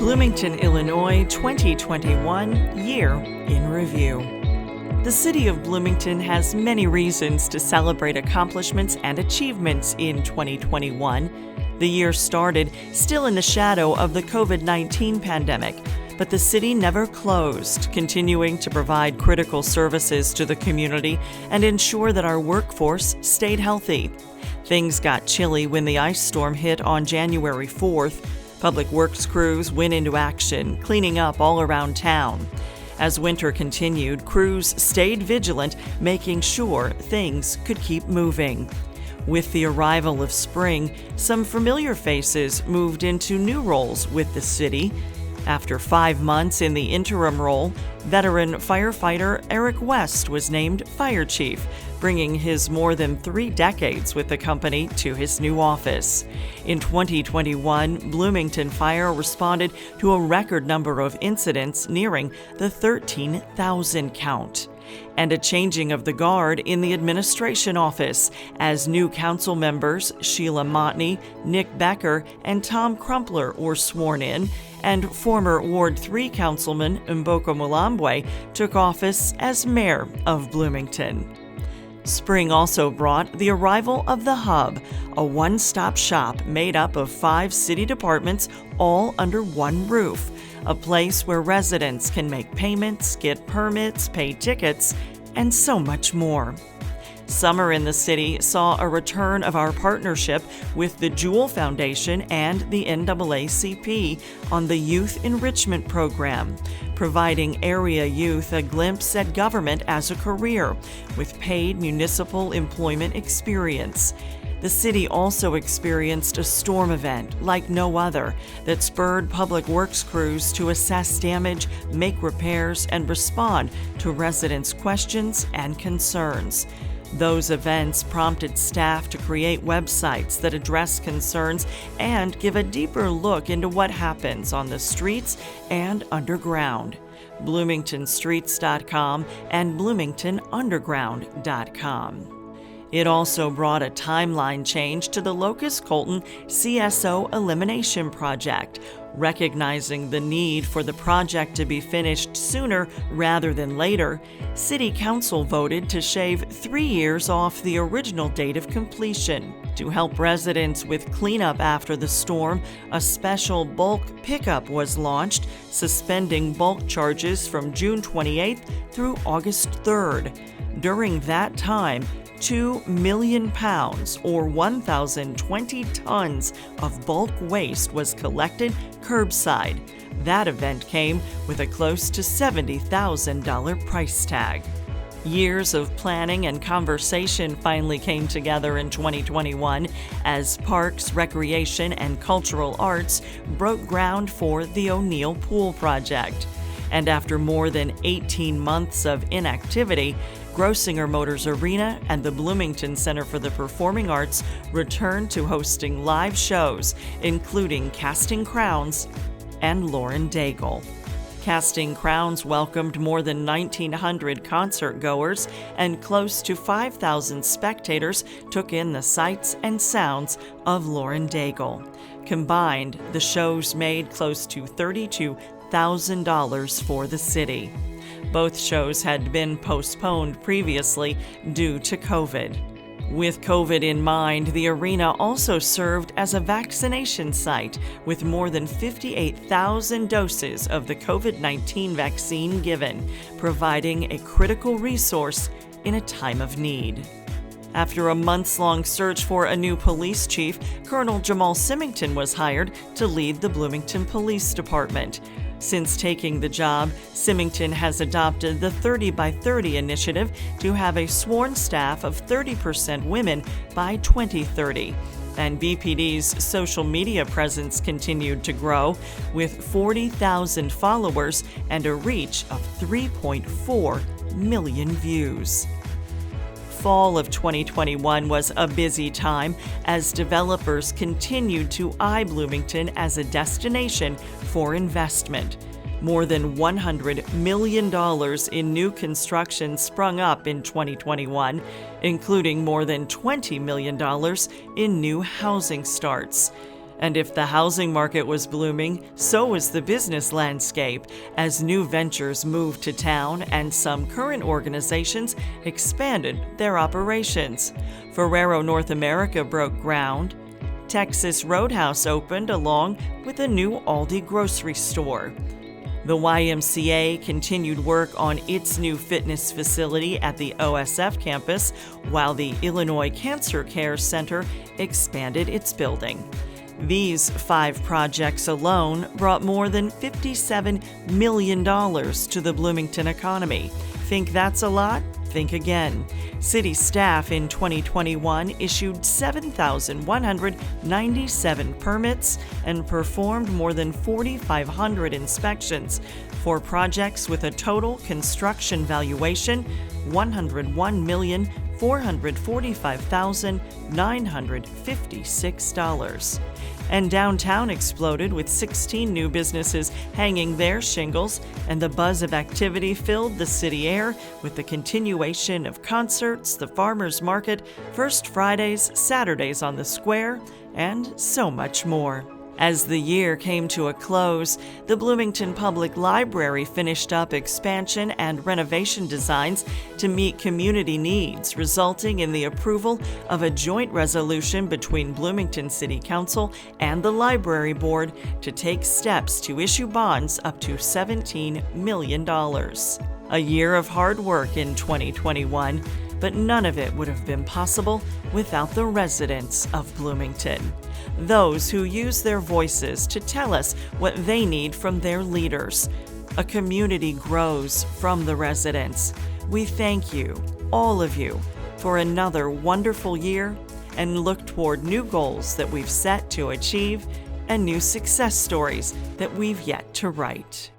Bloomington, Illinois 2021 Year in Review. The city of Bloomington has many reasons to celebrate accomplishments and achievements in 2021. The year started still in the shadow of the COVID-19 pandemic, but the city never closed, continuing to provide critical services to the community and ensure that our workforce stayed healthy. Things got chilly when the ice storm hit on January 4th. Public Works crews went into action, cleaning up all around town. As winter continued, crews stayed vigilant, making sure things could keep moving. With the arrival of spring, some familiar faces moved into new roles with the city. After 5 months in the interim role, veteran firefighter Eric West was named fire chief, bringing his more than 3 decades with the company to his new office. In 2021, Bloomington Fire responded to a record number of incidents nearing the 13,000 count. And a changing of the guard in the administration office as new council members Sheila Montney, Nick Becker, and Tom Crumpler were sworn in, and former Ward 3 Councilman Mboko Mulambwe took office as mayor of Bloomington. Spring also brought the arrival of The Hub, a one-stop shop made up of 5 city departments all under one roof, a place where residents can make payments, get permits, pay tickets, and so much more. Summer in the city saw a return of our partnership with the Jewel Foundation and the NAACP on the Youth Enrichment Program, providing area youth a glimpse at government as a career with paid municipal employment experience. The city also experienced a storm event like no other that spurred Public Works crews to assess damage, make repairs, and respond to residents' questions and concerns. Those events prompted staff to create websites that address concerns and give a deeper look into what happens on the streets and underground. BloomingtonStreets.com and BloomingtonUnderground.com. It also brought a timeline change to the Locust Colton CSO Elimination Project, recognizing the need for the project to be finished sooner rather than later. City Council voted to shave 3 years off the original date of completion. To help residents with cleanup after the storm, a special bulk pickup was launched, suspending bulk charges from June 28th through August 3rd. During that time, 2 million pounds, or 1,020 tons, of bulk waste was collected curbside. That event came with a close to $70,000 price tag. Years of planning and conversation finally came together in 2021 as Parks, Recreation, and Cultural Arts broke ground for the O'Neill Pool Project. And after more than 18 months of inactivity, Grosinger Motors Arena and the Bloomington Center for the Performing Arts returned to hosting live shows, including Casting Crowns and Lauren Daigle. Casting Crowns welcomed more than 1,900 concert goers, and close to 5,000 spectators took in the sights and sounds of Lauren Daigle. Combined, the shows made close to $32,000 for the city. Both shows had been postponed previously due to COVID. With COVID in mind, the arena also served as a vaccination site with more than 58,000 doses of the COVID-19 vaccine given, providing a critical resource in a time of need. After a months-long search for a new police chief, Colonel Jamal Symington was hired to lead the Bloomington Police Department. Since taking the job, Symington has adopted the 30 by 30 initiative to have a sworn staff of 30% women by 2030. And BPD's social media presence continued to grow, with 40,000 followers and a reach of 3.4 million views. Fall of 2021 was a busy time as developers continued to eye Bloomington as a destination for investment. More than $100 million in new construction sprung up in 2021, including more than $20 million in new housing starts. And if the housing market was blooming, so was the business landscape, as new ventures moved to town and some current organizations expanded their operations. Ferrero North America broke ground. Texas Roadhouse opened along with a new Aldi grocery store. The YMCA continued work on its new fitness facility at the OSF campus, while the Illinois Cancer Care Center expanded its building. These 5 projects alone brought more than $57 million to the Bloomington economy. Think that's a lot? Think again. City staff in 2021 issued 7,197 permits and performed more than 4,500 inspections for projects with a total construction valuation $101,445,956. And downtown exploded with 16 new businesses hanging their shingles, and the buzz of activity filled the city air with the continuation of concerts, the farmers market, First Fridays, Saturdays on the Square, and so much more. As the year came to a close, the Bloomington Public Library finished up expansion and renovation designs to meet community needs, resulting in the approval of a joint resolution between Bloomington City Council and the Library Board to take steps to issue bonds up to $17 million. A year of hard work in 2021, but none of it would have been possible without the residents of Bloomington. Those who use their voices to tell us what they need from their leaders. A community grows from the residents. We thank you, all of you, for another wonderful year and look toward new goals that we've set to achieve and new success stories that we've yet to write.